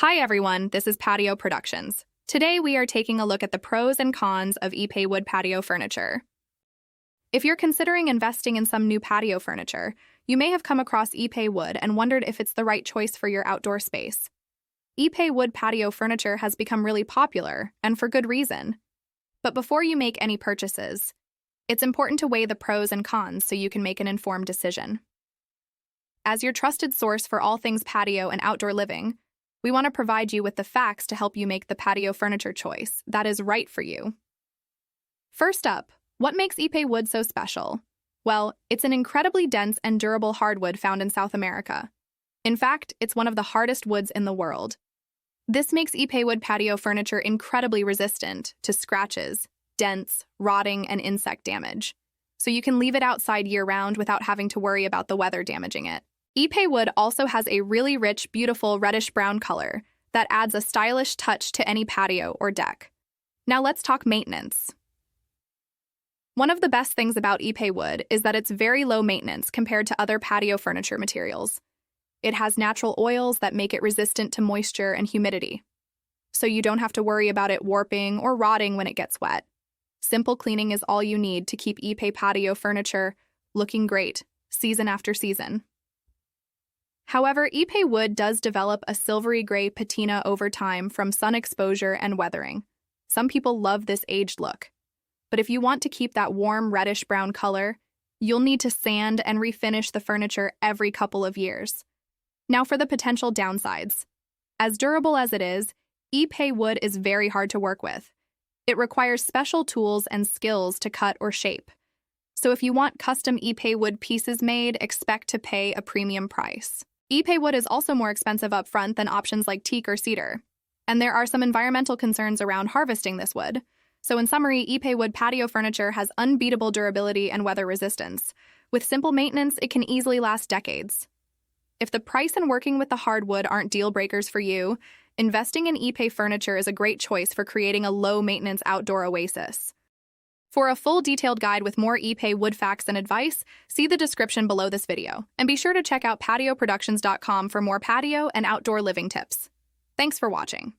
Hi everyone, this is Patio Productions. Today we are taking a look at the pros and cons of IPE wood patio furniture. If you're considering investing in some new patio furniture, you may have come across IPE wood and wondered if it's the right choice for your outdoor space. IPE wood patio furniture has become really popular, and for good reason. But before you make any purchases, it's important to weigh the pros and cons so you can make an informed decision. As your trusted source for all things patio and outdoor living, we want to provide you with the facts to help you make the patio furniture choice that is right for you. First up, what makes IPE wood so special? Well, it's an incredibly dense and durable hardwood found in South America. In fact, it's one of the hardest woods in the world. This makes IPE wood patio furniture incredibly resistant to scratches, dents, rotting, and insect damage, so you can leave it outside year-round without having to worry about the weather damaging it. IPE wood also has a really rich, beautiful reddish-brown color that adds a stylish touch to any patio or deck. Now let's talk maintenance. One of the best things about IPE wood is that it's very low maintenance compared to other patio furniture materials. It has natural oils that make it resistant to moisture and humidity, so you don't have to worry about it warping or rotting when it gets wet. Simple cleaning is all you need to keep IPE patio furniture looking great, season after season. However, IPE wood does develop a silvery gray patina over time from sun exposure and weathering. Some people love this aged look. But if you want to keep that warm reddish-brown color, you'll need to sand and refinish the furniture every couple of years. Now for the potential downsides. As durable as it is, IPE wood is very hard to work with. It requires special tools and skills to cut or shape. So if you want custom IPE wood pieces made, expect to pay a premium price. IPE wood is also more expensive up front than options like teak or cedar. And there are some environmental concerns around harvesting this wood. So in summary, IPE wood patio furniture has unbeatable durability and weather resistance. With simple maintenance, it can easily last decades. If the price and working with the hardwood aren't deal breakers for you, investing in IPE furniture is a great choice for creating a low-maintenance outdoor oasis. For a full detailed guide with more IPE wood facts and advice, see the description below this video. And be sure to check out patioproductions.com for more patio and outdoor living tips. Thanks for watching.